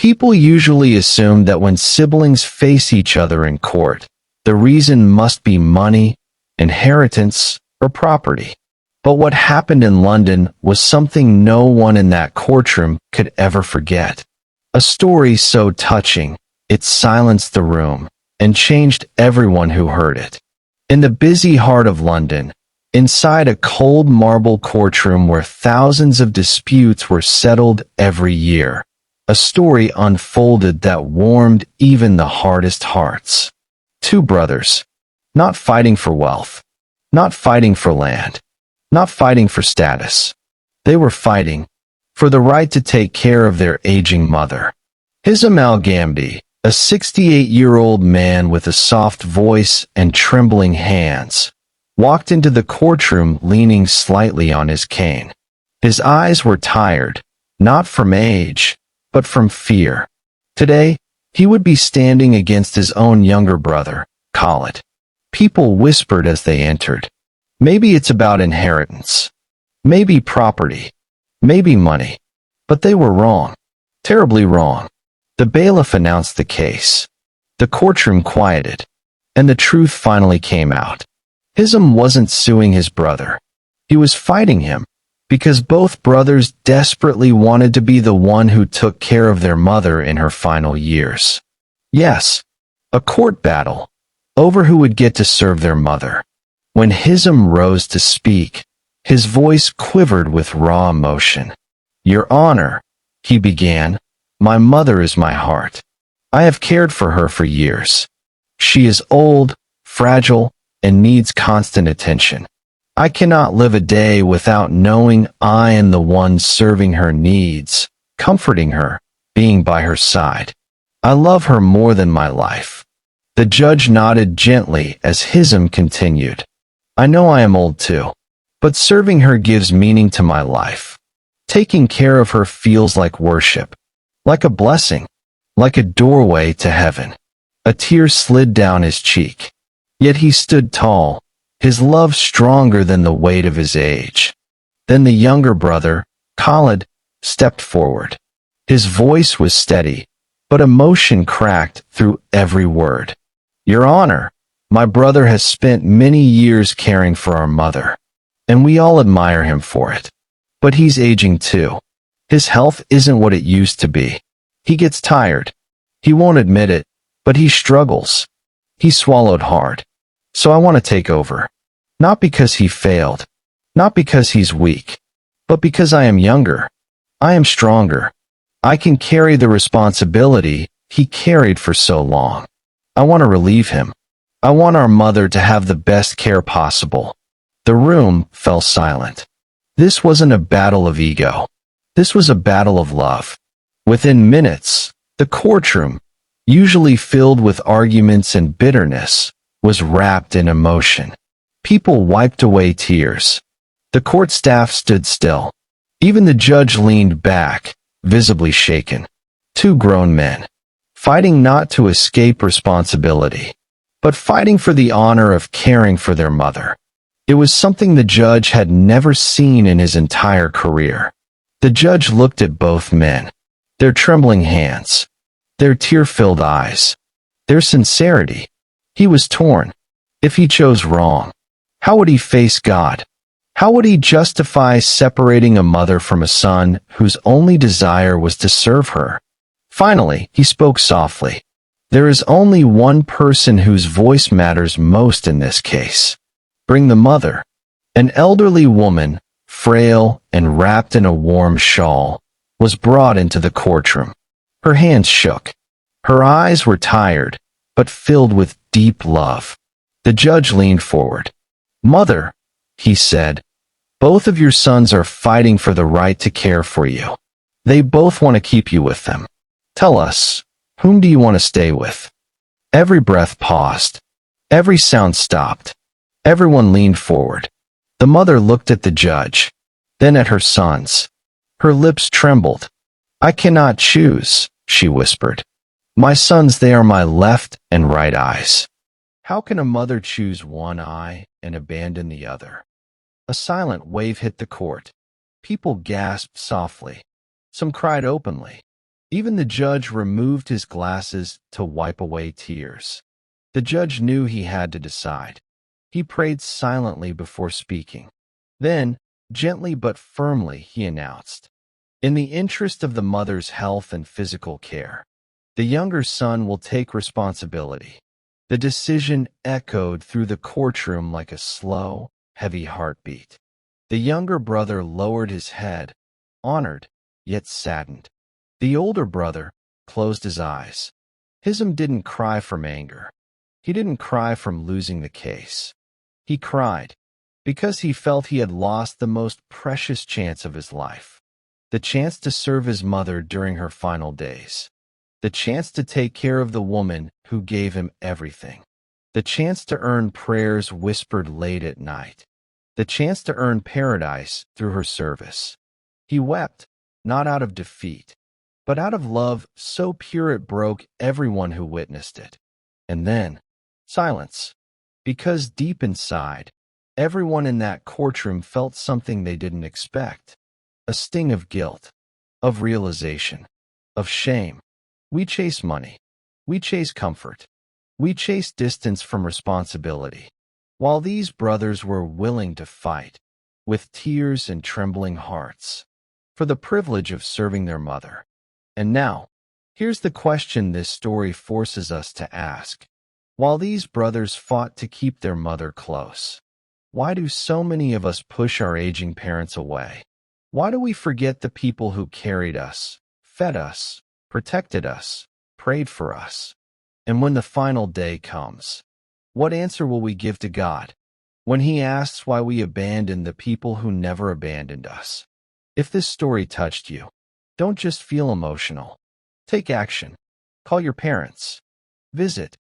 People usually assume that when siblings face each other in court, the reason must be money, inheritance, or property. But what happened in London was something no one in that courtroom could ever forget. A story so touching, it silenced the room and changed everyone who heard it. In the busy heart of London, inside a cold marble courtroom where thousands of disputes were settled every year, a story unfolded that warmed even the hardest hearts. Two brothers, not fighting for wealth, not fighting for land, not fighting for status. They were fighting for the right to take care of their aging mother. Hisam al-Ghamdi, a 68-year-old man with a soft voice and trembling hands, walked into the courtroom leaning slightly on his cane. His eyes were tired, not from age, but from fear. Today, he would be standing against his own younger brother, Khalid. People whispered as they entered. Maybe it's about inheritance. Maybe property. Maybe money. But they were wrong. Terribly wrong. The bailiff announced the case. The courtroom quieted, and the truth finally came out. Hisam wasn't suing his brother. He was fighting him, because both brothers desperately wanted to be the one who took care of their mother in her final years. Yes, a court battle, over who would get to serve their mother. When Hisam rose to speak, his voice quivered with raw emotion. "Your Honor," he began, "my mother is my heart. I have cared for her for years. She is old, fragile, and needs constant attention. I cannot live a day without knowing I am the one serving her needs, comforting her, being by her side. I love her more than my life." The judge nodded gently as Hisam continued. "I know I am old too, but serving her gives meaning to my life. Taking care of her feels like worship, like a blessing, like a doorway to heaven." A tear slid down his cheek. Yet he stood tall, his love stronger than the weight of his age. Then the younger brother, Khalid, stepped forward. His voice was steady, but emotion cracked through every word. "Your Honor, my brother has spent many years caring for our mother, and we all admire him for it. But he's aging too. His health isn't what it used to be. He gets tired. He won't admit it, but he struggles. He swallowed hard. So I want to take over. Not because he failed, not because he's weak, but because I am younger. I am stronger. I can carry the responsibility he carried for so long. I want to relieve him. I want our mother to have the best care possible." The room fell silent. This wasn't a battle of ego. This was a battle of love. Within minutes, the courtroom, usually filled with arguments and bitterness, was wrapped in emotion. People wiped away tears. The court staff stood still. Even the judge leaned back, visibly shaken. Two grown men, fighting not to escape responsibility, but fighting for the honor of caring for their mother. It was something the judge had never seen in his entire career. The judge looked at both men, their trembling hands, their tear-filled eyes, their sincerity. He was torn. If he chose wrong, how would he face God? How would he justify separating a mother from a son whose only desire was to serve her? Finally, he spoke softly. "There is only one person whose voice matters most in this case. Bring the mother." An elderly woman, frail and wrapped in a warm shawl, was brought into the courtroom. Her hands shook. Her eyes were tired, but filled with deep love. The judge leaned forward. "Mother," he said, "both of your sons are fighting for the right to care for you. They both want to keep you with them. Tell us, whom do you want to stay with?" Every breath paused. Every sound stopped. Everyone leaned forward. The mother looked at the judge, then at her sons. Her lips trembled. "I cannot choose," she whispered. "My sons, they are my left and right eyes. How can a mother choose one eye and abandon the other?" A silent wave hit the court. People gasped softly. Some cried openly. Even the judge removed his glasses to wipe away tears. The judge knew he had to decide. He prayed silently before speaking. Then, gently but firmly, he announced, "In the interest of the mother's health and physical care, the younger son will take responsibility." The decision echoed through the courtroom like a slow, heavy heartbeat. The younger brother lowered his head, honored, yet saddened. The older brother closed his eyes. Hism didn't cry from anger. He didn't cry from losing the case. He cried because he felt he had lost the most precious chance of his life. The chance to serve his mother during her final days. The chance to take care of the woman who gave him everything. The chance to earn prayers whispered late at night. The chance to earn paradise through her service. He wept, not out of defeat, but out of love so pure it broke everyone who witnessed it. And then, silence. Because deep inside, everyone in that courtroom felt something they didn't expect. A sting of guilt, of realization, of shame. We chase money. We chase comfort. We chase distance from responsibility. While these brothers were willing to fight, with tears and trembling hearts, for the privilege of serving their mother. And now, here's the question this story forces us to ask. While these brothers fought to keep their mother close, why do so many of us push our aging parents away? Why do we forget the people who carried us, fed us, protected us, prayed for us? And when the final day comes, what answer will we give to God when He asks why we abandoned the people who never abandoned us? If this story touched you, don't just feel emotional. Take action. Call your parents. Visit